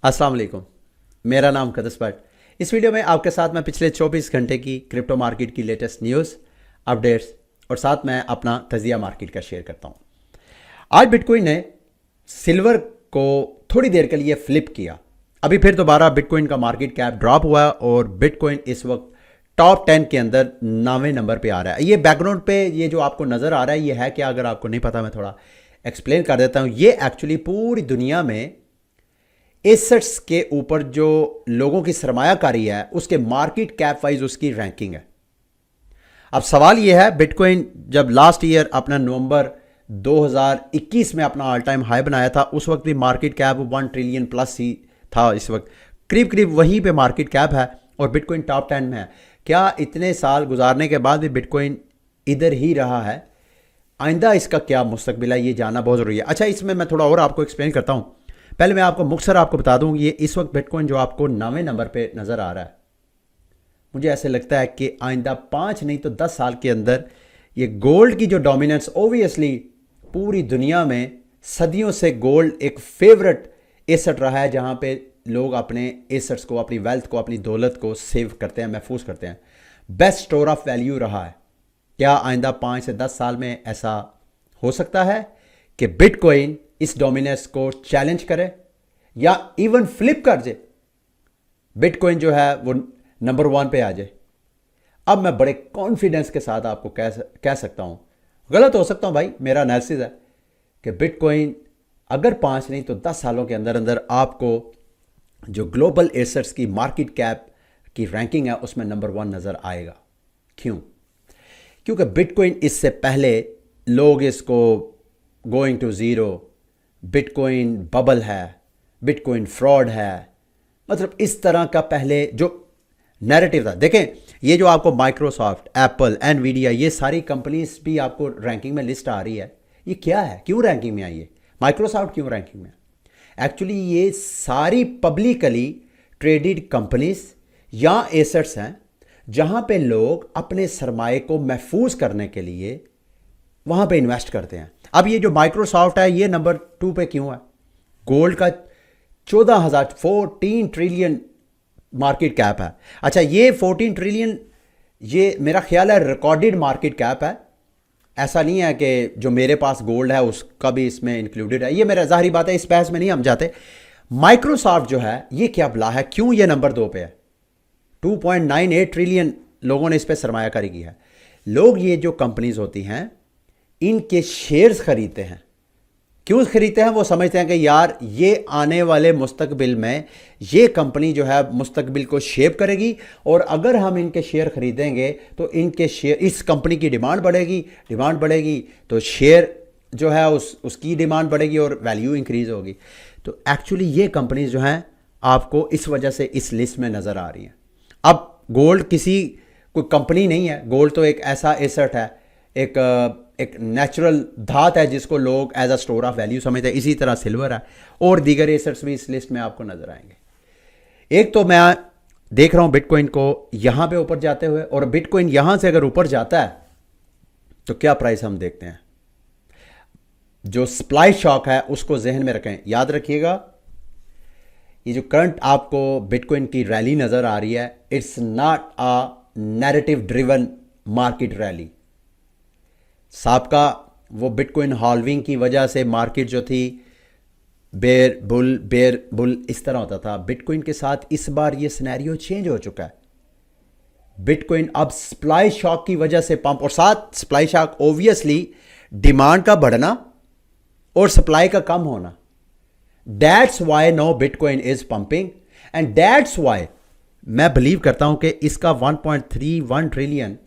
अस्सलाम वालेकुम। मेरा नाम कदस भट्ट। इस वीडियो में आपके साथ मैं पिछले 24 घंटे की क्रिप्टो मार्केट की लेटेस्ट न्यूज़, अपडेट्स और साथ में अपना तजिया मार्केट का शेयर करता हूं। आज बिटकॉइन ने सिल्वर को थोड़ी देर के लिए फ्लिप किया। अभी फिर दोबारा बिटकॉइन का मार्केट कैप ड्रॉप हुआ और बिटकॉइन इस वक्त टॉप 10 के अंदर 9वें नंबर पे आ रहा है। ये बैकग्राउंड पे ये जो आपको नज़र आ रहा है ये है क्या? अगर आपको नहीं पता मैं थोड़ा एक्सप्लेन कर देता हूँ। ये एक्चुअली पूरी दुनिया में एसेट्स के ऊपर जो लोगों की सरमायाकारी है उसके मार्केट कैप वाइज उसकी रैंकिंग है। अब सवाल यह है, बिटकॉइन जब लास्ट ईयर अपना नवंबर 2021 में अपना ऑल टाइम हाई बनाया था उस वक्त भी मार्केट कैप 1 ट्रिलियन प्लस ही था। इस वक्त करीब करीब वहीं पे मार्केट कैप है और बिटकॉइन टॉप 10 में है। क्या इतने साल गुजारने के बाद भी बिटकॉइन इधर ही रहा है? आइंदा इसका क्या मुस्तकबिल है ये जानना बहुत ज़रूरी है। अच्छा, इसमें मैं थोड़ा और आपको एक्सप्लेन करता हूँ। पहले मैं आपको मुख्तसर आपको बता दूं, ये इस वक्त बिटकॉइन जो आपको 9वें नंबर पे नज़र आ रहा है, मुझे ऐसे लगता है कि आइंदा 5 नहीं तो 10 साल के अंदर ये गोल्ड की जो डोमिनेंस, ओबियसली पूरी दुनिया में सदियों से गोल्ड एक फेवरेट एसेट रहा है जहां पे लोग अपने एसेट्स को, अपनी वेल्थ को, अपनी दौलत को सेव करते हैं, महफूज करते हैं। बेस्ट स्टोर ऑफ वैल्यू रहा है। क्या आइंदा 5 से 10 साल में ऐसा हो सकता है कि बिटकॉइन इस डोमिनेंस को चैलेंज करे या इवन फ्लिप कर जाए, बिटकॉइन जो है वो नंबर 1 पे आ जाए? अब मैं बड़े कॉन्फिडेंस के साथ आपको कह सकता हूं, गलत हो सकता हूं भाई, मेरा एनालिसिस है कि बिटकॉइन अगर 5 नहीं तो 10 सालों के अंदर अंदर आपको जो ग्लोबल एसेट्स की मार्केट कैप की रैंकिंग है उसमें नंबर 1 नजर आएगा। क्यों? क्योंकि बिटकॉइन इससे पहले लोग इसको going to zero, bitcoin bubble है, बिटकॉइन फ्रॉड है, मतलब इस तरह का पहले जो नैरेटिव था। देखें, ये जो आपको माइक्रोसॉफ्ट, एप्पल, एनवीडिया, ये सारी कंपनीज भी आपको रैंकिंग में लिस्ट आ रही है, ये क्या है? क्यों रैंकिंग में आई है? माइक्रोसॉफ्ट क्यों रैंकिंग में? एक्चुअली ये सारी पब्लिकली ट्रेडेड कंपनीज या एसेट्स हैं जहां पे लोग अपने सरमाए को महफूज करने के लिए वहां पे इन्वेस्ट करते हैं। अब ये जो माइक्रोसॉफ्ट है ये नंबर 2 पे क्यों है? गोल्ड का 14 ट्रिलियन मार्केट कैप है। अच्छा, ये 14 ट्रिलियन ये मेरा ख्याल है रिकॉर्डेड मार्केट कैप है। ऐसा नहीं है कि जो मेरे पास गोल्ड है उसका भी इसमें इंक्लूडेड है। ये मेरा ज़ाहिरी बात है, इस बहस में नहीं हम जाते। माइक्रोसॉफ्ट जो है ये क्या बला है, क्यों ये नंबर 2 पे है? 2.98 ट्रिलियन लोगों ने इस पर सरमायाकारी की है। लोग ये जो कंपनीज होती हैं इनके शेयर्स खरीदते हैं। क्यों खरीदते हैं? वो समझते हैं कि यार ये आने वाले मुस्तकबिल में ये कंपनी जो है मुस्तकबिल को शेप करेगी और अगर हम इनके शेयर खरीदेंगे तो इनके शेयर, इस कंपनी की डिमांड बढ़ेगी तो शेयर जो है उसकी डिमांड बढ़ेगी और वैल्यू इंक्रीज होगी। तो एक्चुअली ये कंपनीज जो हैं आपको इस वजह से इस लिस्ट में नज़र आ रही हैं। अब गोल्ड कोई कंपनी नहीं है, गोल्ड तो एक ऐसा एसेट है, एक नेचुरल धात है जिसको लोग as a store of value समझते हैं। इसी तरह सिल्वर है और दीगर एसेट्स भी इस लिस्ट में आपको नजर आएंगे। एक तो मैं देख रहा हूं बिटकॉइन को यहां पे ऊपर जाते हुए, और बिटकॉइन यहां से अगर ऊपर जाता है तो क्या प्राइस हम देखते हैं। जो सप्लाई शॉक है उसको जहन में रखें, याद रखिएगा। ये जो करंट आपको बिटकॉइन की रैली नजर आ रही है, it's not a narrative driven market rally. साबका वो बिटकॉइन हॉल्विंग की वजह से मार्केट जो थी बेयर बुल इस तरह होता था। बिटकॉइन के साथ इस बार ये सिनेरियो चेंज हो चुका है। बिटकॉइन अब सप्लाई शॉक की वजह से पंप, और साथ सप्लाई शॉक ओबियसली डिमांड का बढ़ना और सप्लाई का कम होना। That's why no bitcoin is pumping and that's why मैं बिलीव करता हूं कि इसका 1.31 ट्रिलियन,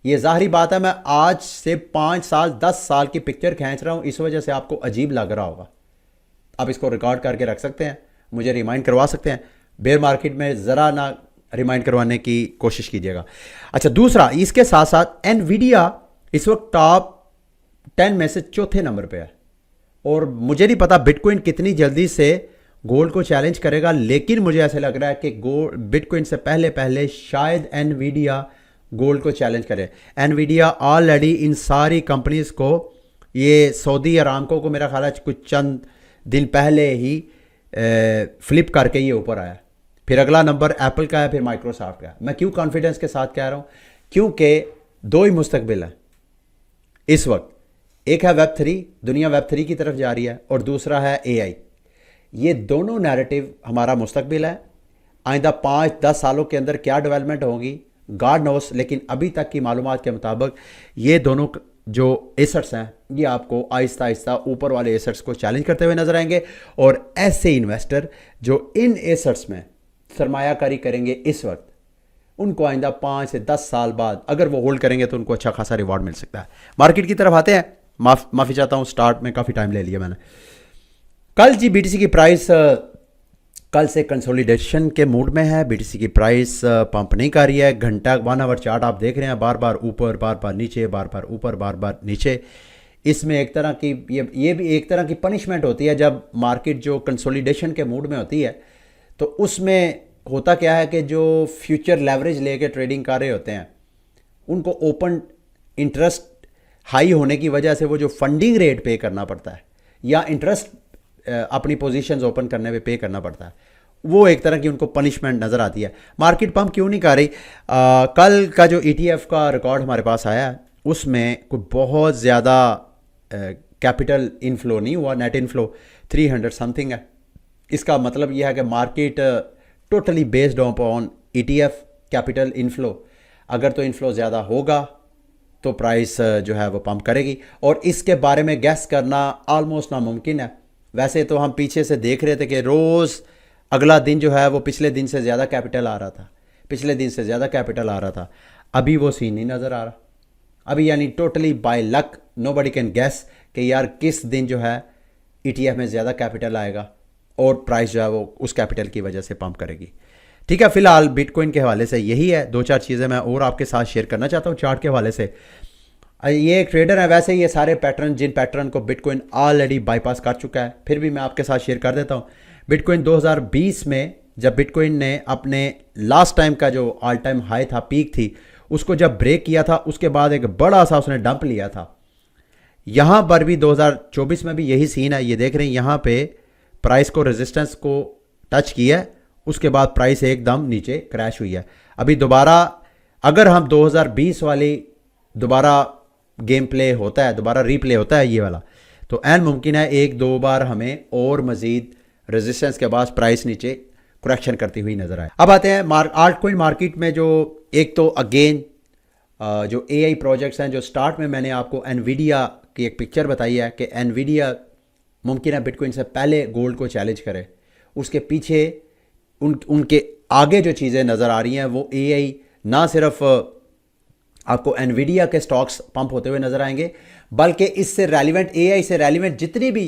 ये ज़ाहिरी बात है मैं आज से 5 साल 10 साल की पिक्चर खींच रहा हूं, इस वजह से आपको अजीब लग रहा होगा। आप इसको रिकॉर्ड करके रख सकते हैं, मुझे रिमाइंड करवा सकते हैं। बेयर मार्केट में ज़रा ना रिमाइंड करवाने की कोशिश कीजिएगा। अच्छा, दूसरा इसके साथ साथ एनवीडिया इस वक्त टॉप 10 में से 4थे नंबर पे है और मुझे नहीं पता बिटकॉइन कितनी जल्दी से गोल्ड को चैलेंज करेगा, लेकिन मुझे ऐसा लग रहा है कि बिटकॉइन से पहले शायद एनवीडिया गोल्ड को चैलेंज करे। एनवीडिया ऑलरेडी इन सारी कंपनीज को, ये सऊदी अरामको को मेरा ख्याल है कुछ चंद दिन पहले ही फ्लिप करके ये ऊपर आया। फिर अगला नंबर एप्पल का है, फिर माइक्रोसॉफ्ट का है। मैं क्यों कॉन्फिडेंस के साथ कह रहा हूँ? क्योंकि दो ही मुस्तकबिल है इस वक्त। एक है वेब 3, दुनिया वेब 3 की तरफ जा रही है, और दूसरा है AI। ये दोनों नैरेटिव हमारा मुस्तकबिल है। आइंदा 5-10 सालों के अंदर क्या डेवलपमेंट होगी गॉड नोस, लेकिन अभी तक की मालूमात के मुताबिक ये दोनों जो एसेट्स हैं ये आपको आहिस्ता आहिस्ता ऊपर वाले एसेट्स को चैलेंज करते हुए नजर आएंगे। और ऐसे इन्वेस्टर जो इन एसेट्स में सरमायाकारी करेंगे इस वक्त, उनको आइंदा 5 से 10 साल बाद अगर वो होल्ड करेंगे तो उनको अच्छा खासा रिवॉर्ड मिल सकता है। मार्केट की तरफ आते हैं। माफ़ी चाहता हूँ, स्टार्ट में काफ़ी टाइम ले लिया मैंने। कल जी BTC की प्राइस कल से कंसोलिडेशन के मूड में है। BTC की प्राइस पंप नहीं कर रही है। घंटा 1 आवर चार्ट आप देख रहे हैं, बार बार ऊपर, बार बार नीचे, बार बार ऊपर, बार बार नीचे। इसमें एक तरह की ये भी एक तरह की पनिशमेंट होती है जब मार्केट जो कंसोलिडेशन के मूड में होती है। तो उसमें होता क्या है कि जो फ्यूचर लेवरेज लेके ट्रेडिंग कर रहे होते हैं उनको ओपन इंटरेस्ट हाई होने की वजह से वो जो फंडिंग रेट पे करना पड़ता है या इंटरेस्ट अपनी पोजीशंस ओपन करने पे पे करना पड़ता है, वो एक तरह की उनको पनिशमेंट नज़र आती है। मार्केट पंप क्यों नहीं कर रही? कल का जो ETF का रिकॉर्ड हमारे पास आया उसमें कोई बहुत ज़्यादा कैपिटल इनफ्लो नहीं हुआ। नेट इनफ्लो 300 समथिंग है। इसका मतलब यह है कि market totally based on ETF capital inflow. अगर तो इनफ्लो ज़्यादा होगा तो प्राइस जो है वो पंप करेगी, और इसके बारे में गैस करना ऑलमोस्ट नामुमकिन है। वैसे तो हम पीछे से देख रहे थे कि रोज़ अगला दिन जो है वो पिछले दिन से ज़्यादा कैपिटल आ रहा था, पिछले दिन से ज़्यादा कैपिटल आ रहा था। अभी वो सीन नहीं नज़र आ रहा। अभी यानी totally by luck nobody can gas कि यार किस दिन जो है ETF में ज़्यादा कैपिटल आएगा और प्राइस जो है वो उस कैपिटल की वजह से पंप करेगी। ठीक है, फिलहाल बिटकॉइन के हवाले से यही है। 2-4 चीज़ें मैं और आपके साथ शेयर करना चाहता हूँ चार्ट के हवाले से। ये एक ट्रेडर है, वैसे ये सारे पैटर्न जिन पैटर्न को बिटकॉइन ऑलरेडी बाईपास कर चुका है, फिर भी मैं आपके साथ शेयर कर देता हूँ। बिटकॉइन 2020 में जब बिटकॉइन ने अपने लास्ट टाइम का जो ऑल टाइम हाई था, पीक थी, उसको जब ब्रेक किया था उसके बाद एक बड़ा सा उसने डंप लिया था। यहाँ पर भी 2024 में भी यही सीन है। ये देख रहे हैं यहाँ पे प्राइस को रेजिस्टेंस को टच किया है, उसके बाद प्राइस एकदम नीचे क्रैश हुई है। अभी दोबारा अगर हम 2020 वाली दोबारा गेम प्ले होता है, दोबारा रीप्ले होता है ये वाला, तो एन मुमकिन है 1-2 बार हमें और मज़ीद रेजिस्टेंस के बाद प्राइस नीचे करेक्शन करती हुई नजर आए। अब आते हैं आल्ट कॉइन मार्केट में। जो एक तो अगेन जो AI प्रोजेक्ट्स हैं, जो स्टार्ट में मैंने आपको एनवीडिया की एक पिक्चर बताई है कि एनवीडिया मुमकिन है बिटकॉइन से पहले गोल्ड को चैलेंज करे। उसके पीछे उनके आगे जो चीज़ें नज़र आ रही हैं वो AI, ना सिर्फ आपको एनवीडिया के स्टॉक्स पंप होते हुए नजर आएंगे, बल्कि इससे रेलिवेंट AI से रेलिवेंट जितनी भी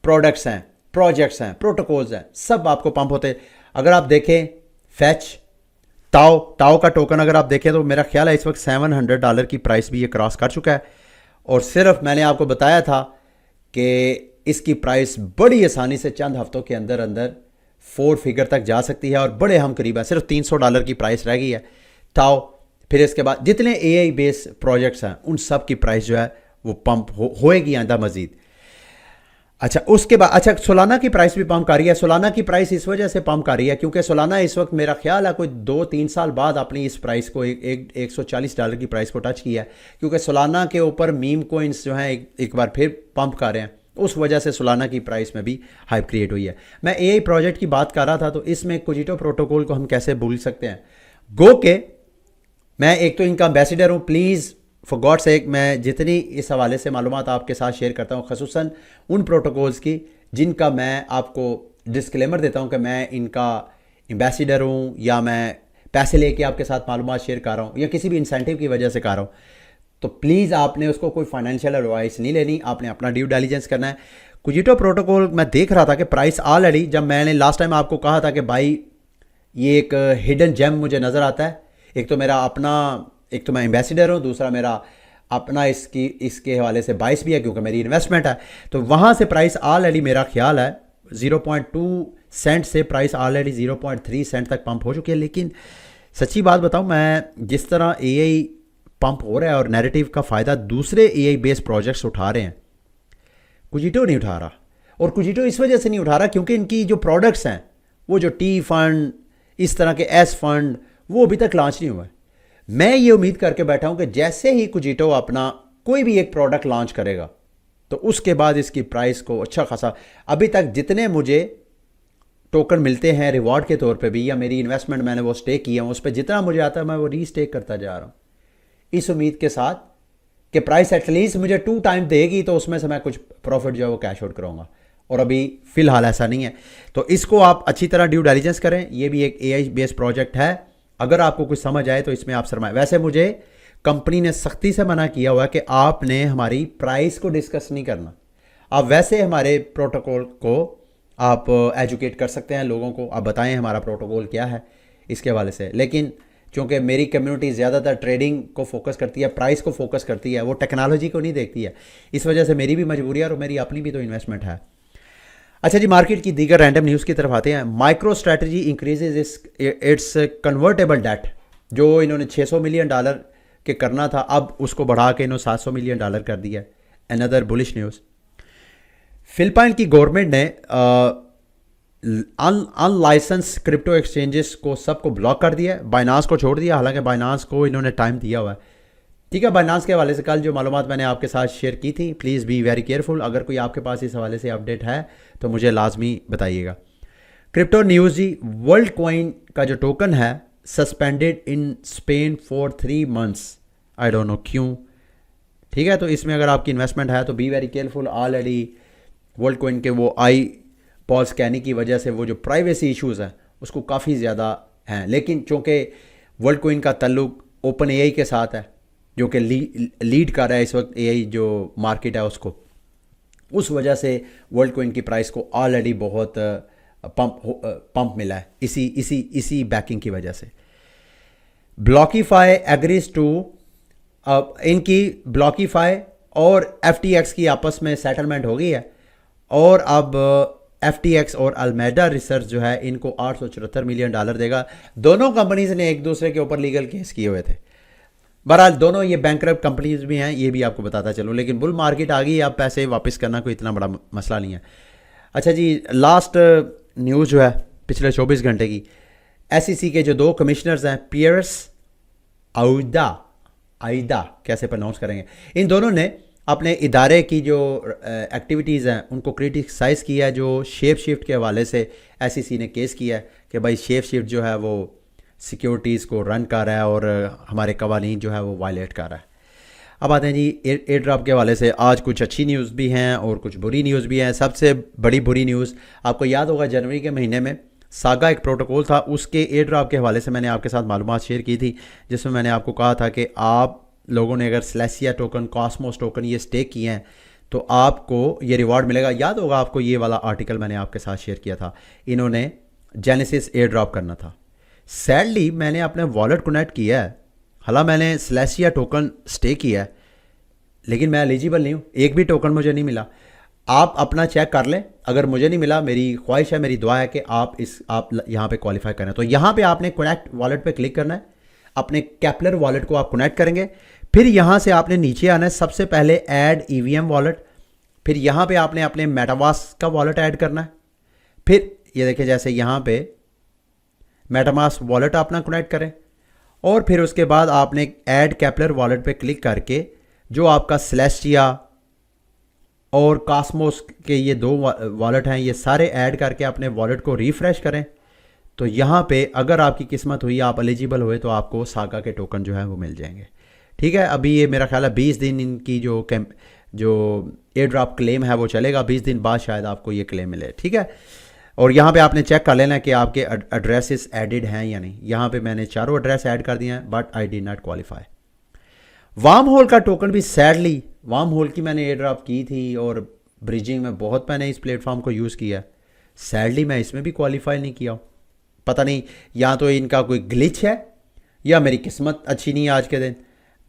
प्रोडक्ट्स हैं, प्रोजेक्ट्स हैं, प्रोटोकॉल्स हैं, सब आपको पंप होते। अगर आप देखें फैच टाओ का टोकन अगर आप देखें तो मेरा ख्याल है इस वक्त $700 की प्राइस भी ये क्रॉस कर चुका है। और सिर्फ मैंने आपको बताया था कि इसकी प्राइस बड़ी आसानी से चंद हफ्तों के अंदर अंदर 4 फिगर तक जा सकती है, और बड़े हम करीब है, सिर्फ $300 की प्राइस रह गई है टाओ। फिर इसके बाद जितने AI बेस्ड प्रोजेक्ट्स हैं उन सब की प्राइस जो है वो पंप होएगी आइंदा मजीद। अच्छा, उसके बाद अच्छा सोलाना की प्राइस भी पंप कर रही है। सोलाना की प्राइस इस वजह से पंप कर रही है क्योंकि सोलाना इस वक्त मेरा ख्याल है कोई 2-3 साल बाद अपनी इस प्राइस को $140 की प्राइस को टच किया है, क्योंकि सोलाना के ऊपर मीम कोइंस जो हैं एक बार फिर पंप कर रहे हैं। उस वजह से सोलाना की प्राइस में भी हाइप क्रिएट हुई है। मैं AI प्रोजेक्ट की बात कर रहा था, तो इसमें कोजिटो प्रोटोकॉल को हम कैसे भूल सकते हैं। गो के मैं एक तो इनका एम्बेसडर हूँ। प्लीज़ फॉर गॉड सेक मैं जितनी इस हवाले से मालूमात आपके साथ शेयर करता हूँ, खसूसन उन प्रोटोकॉल्स की जिनका मैं आपको डिस्क्लेमर देता हूँ कि मैं इनका एम्बेसडर हूँ या मैं पैसे लेके आपके साथ मालूमात शेयर कर रहा हूँ या किसी भी इंसेंटिव की वजह से कर रहा हूँ, तो प्लीज़ आपने उसको कोई फाइनेंशियल एडवाइस नहीं लेनी, आपने अपना ड्यू डिलिजेंस करना है। कोजिटो प्रोटोकॉल मैं देख रहा था कि प्राइस ऑलरेडी, जब मैंने लास्ट टाइम आपको कहा था कि भाई ये एक हिडन जेम मुझे नज़र आता है, एक तो मेरा अपना, एक तो मैं एम्बेसडर हूँ, दूसरा मेरा अपना इसके हवाले से बाइस भी है क्योंकि मेरी इन्वेस्टमेंट है। तो वहाँ से प्राइस ऑलरेडी मेरा ख्याल है 0.2 सेंट से प्राइस ऑलरेडी 0.3 सेंट तक पंप हो चुकी है। लेकिन सच्ची बात बताऊँ, मैं जिस तरह AI पंप हो रहा है और नैरेटिव का फ़ायदा दूसरे AI बेस्ड प्रोजेक्ट्स उठा रहे हैं, कोजिटो नहीं उठा रहा। और कुजिटो इस वजह से नहीं उठा रहा क्योंकि इनकी जो प्रोडक्ट्स हैं, वो जो टी फंड, इस तरह के एस फंड, वो अभी तक लॉन्च नहीं हुआ है। मैं ये उम्मीद करके बैठा हूं कि जैसे ही कुजिटो अपना कोई भी एक प्रोडक्ट लॉन्च करेगा तो उसके बाद इसकी प्राइस को अच्छा खासा, अभी तक जितने मुझे टोकन मिलते हैं रिवॉर्ड के तौर पे भी, या मेरी इन्वेस्टमेंट मैंने वो स्टेक किया उस पर जितना मुझे आता है मैं वो रीस्टेक करता जा रहा हूँ, इस उम्मीद के साथ कि प्राइस एटलीस्ट मुझे 2 टाइम देगी तो उसमें से मैं कुछ प्रॉफिट जो है वो कैश आउट कराऊंगा। और अभी फिलहाल ऐसा नहीं है, तो इसको आप अच्छी तरह ड्यू डिलिजेंस करें। ये भी एक AI बेस्ड प्रोजेक्ट है, अगर आपको कुछ समझ आए तो इसमें आप सरमाए। वैसे मुझे कंपनी ने सख्ती से मना किया हुआ है कि आपने हमारी प्राइस को डिस्कस नहीं करना। आप वैसे हमारे प्रोटोकॉल को आप एजुकेट कर सकते हैं लोगों को, आप बताएं हमारा प्रोटोकॉल क्या है इसके हवाले से। लेकिन चूँकि मेरी कम्युनिटी ज़्यादातर ट्रेडिंग को फोकस करती है, प्राइस को फोकस करती है, वो टेक्नोलॉजी को नहीं देखती है, इस वजह से मेरी भी मजबूरी है और मेरी अपनी भी तो इन्वेस्टमेंट है। अच्छा जी, मार्केट की दीगर रैंडम न्यूज़ की तरफ आते हैं। Micro strategy increases it's convertible debt, जो इन्होंने $600 मिलियन के करना था, अब उसको बढ़ा के इन्होंने $700 मिलियन कर दिया। अनदर बुलिश न्यूज़, फिलिपाइन की गवर्नमेंट ने अनलाइसेंस क्रिप्टो एक्सचेंजेस को सबको ब्लॉक कर दिया, बाइनांस को छोड़ दिया। हालांकि बाइनांस को इन्होंने टाइम दिया हुआ है, ठीक है। बाइनांस के हवाले से कल जो मालूमात मैंने आपके साथ शेयर की थी, प्लीज़ बी वेरी केयरफुल। अगर कोई आपके पास इस हवाले से अपडेट है तो मुझे लाजमी बताइएगा। क्रिप्टो न्यूज़ जी, वर्ल्ड कॉइन का जो टोकन है suspended in Spain for 3 months, I don't know क्यों, ठीक है। तो इसमें अगर आपकी इन्वेस्टमेंट है तो be very careful. Already world coin के वो आई पॉल स्कैनिंग की वजह से वो जो प्राइवेसी इश्यूज़ हैं उसको काफ़ी ज़्यादा हैं, लेकिन चूँकि वर्ल्ड कॉइन का ताल्लुक ओपन AI के साथ है जो कि लीड कर रहा है इस वक्त AI जो मार्केट है उसको, उस वजह से वर्ल्ड कॉइन की प्राइस को ऑलरेडी बहुत पंप मिला है इसी बैकिंग की वजह से। ब्लॉकीफाई एग्रीज टू, इनकी ब्लॉकीफाई और FTX की आपस में सेटलमेंट हो गई है और अब FTX और अल्मेडा रिसर्च जो है इनको $874 मिलियन देगा। दोनों कंपनीज ने एक दूसरे के ऊपर लीगल केस किए हुए थे। बहरहाल दोनों ये बैंकरप्ट कंपनीज भी हैं, ये भी आपको बताता चलूँ, लेकिन बुल मार्केट आ गई, आप पैसे वापस करना कोई इतना बड़ा मसला नहीं है। अच्छा जी, लास्ट न्यूज़ जो है पिछले 24 घंटे की, SEC के जो 2 कमिश्नर्स हैं, पियर्स आइदा कैसे प्रोनाउंस करेंगे, इन दोनों ने अपने इदारे की जो एक्टिविटीज़ हैं उनको क्रिटिसाइज़ किया है। जो शेप शिफ्ट के हवाले से SEC ने केस किया है कि भाई शेप शिफ्ट जो है वो सिक्योरिटीज़ को रन कर रहा है और हमारे कवानीन जो है वो वायलेट कर रहा है। अब आते हैं जी एयर ड्रॉप के हवाले से। आज कुछ अच्छी न्यूज़ भी हैं और कुछ बुरी न्यूज़ भी हैं। सबसे बड़ी बुरी न्यूज़, आपको याद होगा जनवरी के महीने में सागा एक प्रोटोकॉल था, उसके एयर ड्रॉप के हवाले से मैंने आपके साथ मालूमात शेयर की थी, जिसमें मैंने आपको कहा था कि आप लोगों ने अगर स्लेसिया टोकन, कॉस्मोस टोकन ये स्टेक किए हैं तो आपको ये रिवॉर्ड मिलेगा। याद होगा आपको, ये वाला आर्टिकल मैंने आपके साथ शेयर किया था। इन्होंने जेनेसिस एयर ड्रॉप करना था। सैडली मैंने अपने वॉलेट कनेक्ट किया है, हालांकि मैंने स्लेसिया टोकन स्टे किया है, लेकिन मैं एलिजिबल नहीं हूँ, एक भी टोकन मुझे नहीं मिला। आप अपना चेक कर लें, अगर मुझे नहीं मिला, मेरी ख्वाहिश है, मेरी दुआ है कि आप यहाँ पे क्वालिफाई करें। तो यहाँ पे आपने कनेक्ट वॉलेट पे क्लिक करना है, अपने कैपलर वॉलेट को आप कनेक्ट करेंगे, फिर यहाँ से आपने नीचे आना है, सबसे पहले ऐड EVM वॉलेट, फिर यहाँ पे आपने अपने मेटामास्क का वॉलेट ऐड करना है, फिर ये देखिए जैसे यहाँ पे मेटामास्क वॉलेट अपना कनेक्ट करें और फिर उसके बाद आपने ऐड कैपलर वॉलेट पे क्लिक करके जो आपका स्लेसिया और कॉस्मोस के ये 2 वॉलेट हैं ये सारे ऐड करके अपने वॉलेट को रिफ़्रेश करें। तो यहाँ पे अगर आपकी किस्मत हुई, आप एलिजिबल हुए, तो आपको सागा के टोकन जो है वो मिल जाएंगे। ठीक है, अभी ये मेरा ख्याल है 20 दिन इनकी जो एयर ड्रॉप क्लेम है वो चलेगा, 20 दिन बाद शायद आपको ये क्लेम मिले। ठीक है, और यहाँ पे आपने चेक कर लेना कि आपके एड्रेसेस एडिड हैं या नहीं। यहाँ पे मैंने 4 एड्रेस ऐड कर दिए हैं, but I did not qualify. Wormhole का टोकन भी सैडली, वार्म होल की मैंने एयर ड्रॉप की थी और ब्रिजिंग में बहुत मैंने इस प्लेटफॉर्म को यूज़ किया, सैडली मैं इसमें भी क्वालिफाई नहीं किया। पता नहीं या तो इनका कोई ग्लिच है या मेरी किस्मत अच्छी नहीं है आज के दिन,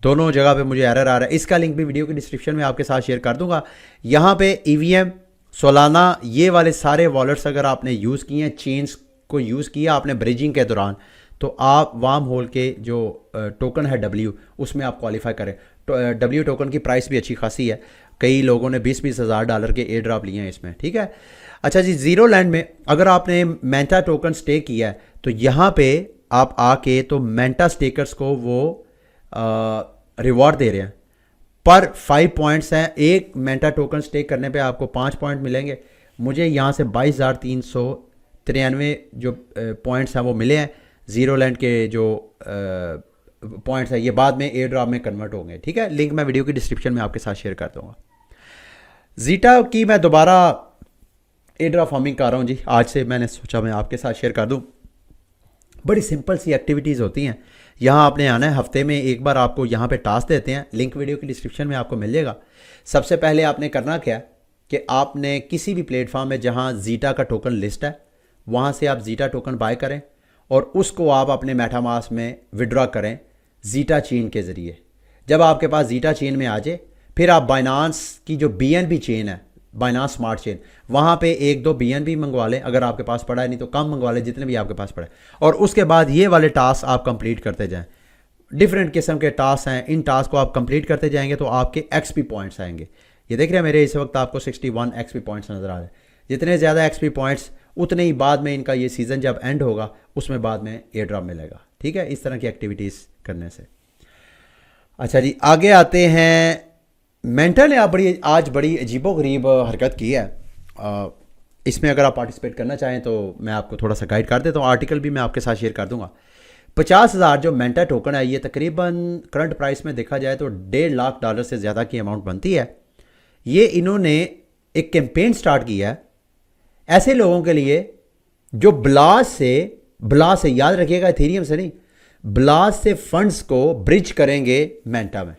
दोनों जगह पे मुझे एरर आ रहा है। इसका लिंक भी वीडियो के डिस्क्रिप्शन में आपके साथ शेयर कर दूंगा। यहाँ पे EVM, सोलाना, ये वाले सारे वॉलेट्स अगर आपने यूज़ किए हैं, चेन्स को यूज़ किया आपने ब्रिजिंग के दौरान, तो आप वार्म होल के जो टोकन है W, उसमें आप क्वालिफाई करें। W टोकन की प्राइस भी अच्छी खासी है, कई लोगों ने 20-20 हज़ार डॉलर के एयर ड्रॉप लिए हैं इसमें, ठीक है। अच्छा जी, ज़ीरो लैंड में अगर आपने मेंटा टोकन स्टेक किया है तो यहाँ पे आप आके तो मेंटा स्टेकर्स को वो रिवॉर्ड दे रहे हैं। पर 5 पॉइंट्स हैं, एक मेंटा टोकन स्टेक करने पे आपको 5 पॉइंट मिलेंगे। मुझे यहाँ से 22,393 जो पॉइंट्स हैं वो मिले हैं। ज़ीरो लैंड के जो पॉइंट्स हैं ये बाद में एयर ड्रॉप में कन्वर्ट होंगे, ठीक है। लिंक मैं वीडियो की डिस्क्रिप्शन में आपके साथ शेयर कर दूँगा। जीटा की मैं दोबारा एयर ड्रॉप फार्मिंग कर रहा हूँ जी, आज से मैंने सोचा मैं आपके साथ शेयर कर दूँ। बड़ी सिंपल सी एक्टिविटीज़ होती हैं। यहाँ आपने आना है, हफ्ते में एक बार आपको यहाँ पे टास्क देते हैं, लिंक वीडियो की डिस्क्रिप्शन में आपको मिल जाएगा। सबसे पहले आपने करना क्या है कि आपने किसी भी प्लेटफॉर्म में जहाँ जीटा का टोकन लिस्ट है वहाँ से आप जीटा टोकन बाय करें और उसको आप अपने मेटामास्क में विड्रॉ करें जीटा चेन के ज़रिए। जब आपके पास जीटा चेन में आ जाए फिर आप बाइनांस की जो BNB चेन है, बाइनांस स्मार्ट चेन, वहाँ पे 1-2 BNB मंगवा लें अगर आपके पास पड़ा है, नहीं तो कम मंगवा लें जितने भी आपके पास पड़े। और उसके बाद ये वाले टास्क आप कंप्लीट करते जाएं। डिफरेंट किस्म के टास्क हैं, इन टास्क को आप कंप्लीट करते जाएंगे तो आपके XP पॉइंट्स आएंगे। ये देख रहे हैं मेरे इस वक्त आपको 61 XP पॉइंट्स नज़र आ रहे हैं। जितने ज़्यादा XP पॉइंट्स उतने ही बाद में इनका ये सीज़न जब एंड होगा उसमें बाद में एयर ड्रॉप मिलेगा, ठीक है, इस तरह की एक्टिविटीज़ करने से। अच्छा जी, आगे आते हैं। मेंटा ने आज बड़ी अजीबोगरीब हरकत की है। इसमें अगर आप पार्टिसिपेट करना चाहें तो मैं आपको थोड़ा सा गाइड कर देता हूँ। आर्टिकल भी मैं आपके साथ शेयर कर दूंगा। 50,000 जो मेंटा टोकन है ये तकरीबन करंट प्राइस में देखा जाए तो $1.5 लाख से ज़्यादा की अमाउंट बनती है। ये इन्होंने एक कैंपेन स्टार्ट किया है ऐसे लोगों के लिए जो ब्लास से याद रखिएगा, इथेरियम से नहीं, ब्लास से फंड्स को ब्रिज करेंगे मेंटा में।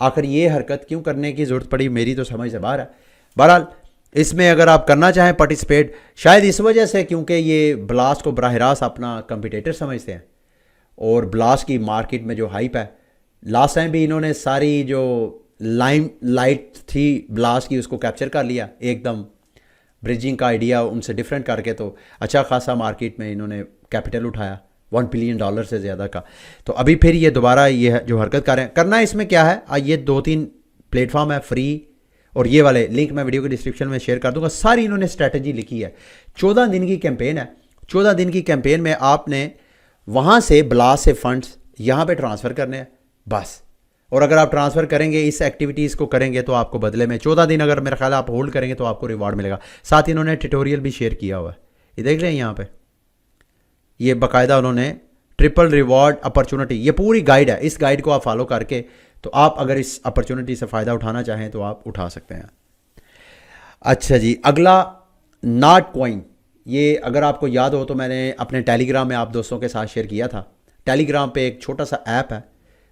आखिर ये हरकत क्यों करने की ज़रूरत पड़ी मेरी तो समझ से बाहर है। बहरहाल इसमें अगर आप करना चाहें पार्टिसिपेट, शायद इस वजह से क्योंकि ये ब्लास को बराह रास्त अपना कंपिटेटर समझते हैं और ब्लास की मार्केट में जो हाइप है, लास्ट टाइम भी इन्होंने सारी जो लाइट थी ब्लास की उसको कैप्चर कर लिया, एकदम ब्रिजिंग का आइडिया उनसे डिफरेंट करके, तो अच्छा खासा मार्केट में इन्होंने कैपिटल उठाया $1 बिलियन से ज़्यादा का। तो अभी फिर ये दोबारा ये जो हरकत कर रहे हैं, करना इसमें क्या है, ये 2-3 प्लेटफॉर्म है फ्री और ये वाले लिंक मैं वीडियो के डिस्क्रिप्शन में शेयर कर दूंगा। सारी इन्होंने स्ट्रैटेजी लिखी है। 14 दिन की कैंपेन है। 14 दिन की कैंपेन में आपने वहाँ से ब्लास से फंड्स यहाँ पे ट्रांसफ़र करने हैं बस। और अगर आप ट्रांसफ़र करेंगे, इस एक्टिविटीज़ को करेंगे तो आपको बदले में 14 दिन अगर मेरा ख्याल आप होल्ड करेंगे तो आपको रिवार्ड मिलेगा। साथ ही इन्होंने ट्यूटोरियल भी शेयर किया हुआ है, ये देख रहे हैं यहाँ पे, ये बाकायदा उन्होंने ट्रिपल रिवॉर्ड अपॉर्चुनिटी, ये पूरी गाइड है। इस गाइड को आप फॉलो करके तो आप अगर इस अपॉर्चुनिटी से फ़ायदा उठाना चाहें तो आप उठा सकते हैं। अच्छा जी, अगला नॉट कॉइन। ये अगर आपको याद हो तो मैंने अपने टेलीग्राम में आप दोस्तों के साथ शेयर किया था। टेलीग्राम पे एक छोटा सा ऐप है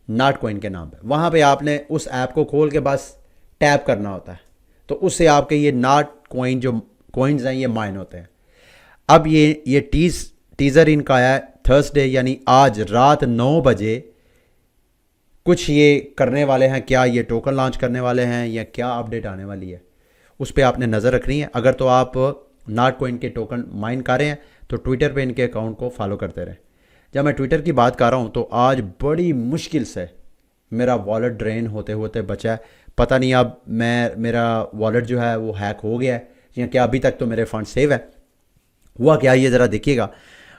नॉट कॉइन के नाम पे, वहाँ पे आपने उस ऐप को खोल के बस टैप करना होता है तो उससे आपके ये नॉट कॉइन जो कॉइन्स हैं ये माइन होते हैं। अब ये टीज़र इनका आया थर्सडे यानी आज रात 9 बजे कुछ ये करने वाले हैं। क्या ये टोकन लॉन्च करने वाले हैं या क्या अपडेट आने वाली है उस पर आपने नज़र रखनी है। अगर तो आप नॉट कॉइन के टोकन माइन कर रहे हैं तो ट्विटर पे इनके अकाउंट को फॉलो करते रहें। जब मैं ट्विटर की बात कर रहा हूँ तो आज बड़ी मुश्किल से मेरा वॉलेट ड्रेन होते होते बचा है। पता नहीं अब मेरा वॉलेट जो है वो हैक हो गया है या क्या, अभी तक तो मेरे फंड सेव है। हुआ क्या ये ज़रा देखिएगा।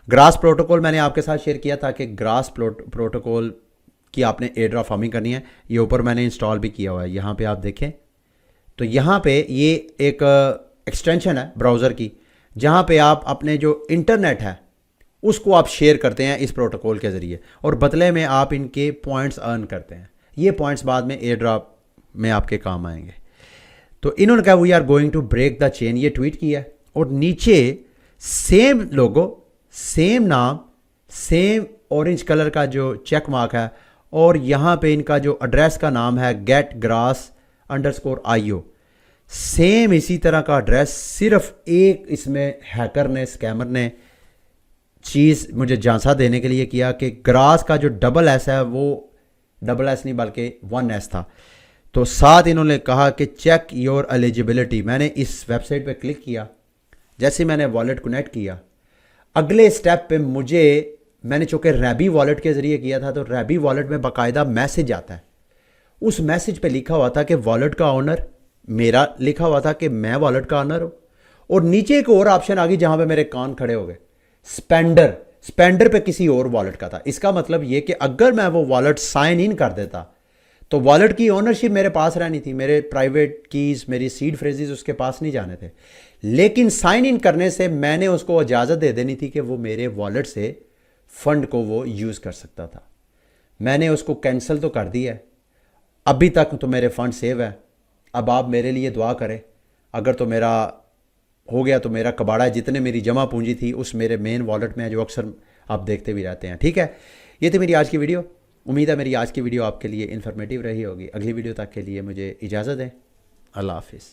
ग्रास प्रोटोकॉल मैंने आपके साथ शेयर किया था कि ग्रास प्रोटोकॉल की आपने एयर ड्रॉप फार्मिंग करनी है। ये ऊपर मैंने इंस्टॉल भी किया हुआ है, यहाँ पे आप देखें तो यहाँ पे ये एक एक्सटेंशन है ब्राउज़र की जहाँ पे आप अपने जो इंटरनेट है उसको आप शेयर करते हैं इस प्रोटोकॉल के ज़रिए और बदले में आप इनके पॉइंट्स अर्न करते हैं। ये पॉइंट्स बाद में एयर ड्रॉप में आपके काम आएंगे। तो इन्होंने कहा we are going to break the chain, ये ट्वीट किया और नीचे सेम लोगो, सेम नाम, सेम ऑरेंज कलर का जो चेक मार्क है और यहाँ पे इनका जो एड्रेस का नाम है getgrass_io, सेम इसी तरह का एड्रेस। सिर्फ एक इसमें हैकर ने, स्कैमर ने चीज़ मुझे झांसा देने के लिए किया कि ग्रास का जो डबल एस है वो डबल एस नहीं बल्कि 1S था। तो साथ इन्होंने कहा कि चेक योर एलिजिबिलिटी। मैंने इस वेबसाइट पे क्लिक किया, जैसे मैंने वॉलेट कनेक्ट किया अगले स्टेप पे मैंने चूँकि रैबी वॉलेट के ज़रिए किया था तो रैबी वॉलेट में बाकायदा मैसेज आता है उस मैसेज पे लिखा हुआ था कि वॉलेट का ऑनर मेरा, लिखा हुआ था कि मैं वॉलेट का ऑनर हूँ, और नीचे एक और ऑप्शन आ गई जहाँ पे मेरे कान खड़े हो गए, स्पेंडर। स्पेंडर पे किसी और वॉलेट का था। इसका मतलब ये कि अगर मैं वो वॉलेट साइन इन कर देता तो वॉलेट की ओनरशिप मेरे पास रहनी थी, मेरे प्राइवेट कीज़, मेरी सीड फ्रेजेस उसके पास नहीं जाने थे। लेकिन साइन इन करने से मैंने उसको इजाज़त दे देनी थी कि वो मेरे वॉलेट से फंड को वो यूज़ कर सकता था। मैंने उसको कैंसिल तो कर दिया है, अभी तक तो मेरे फंड सेव है। अब आप मेरे लिए दुआ करें, अगर तो मेरा हो गया तो मेरा कबाड़ा जितने मेरी जमा पूंजी थी उस मेरे मेन वॉलेट में है, जो अक्सर आप देखते भी रहते हैं। ठीक है, ये थी मेरी आज की वीडियो। उम्मीद है मेरी आज की वीडियो आपके लिए इन्फॉर्मेटिव रही होगी। अगली वीडियो तक के लिए मुझे इजाज़त दें। अल्लाह हाफिज़।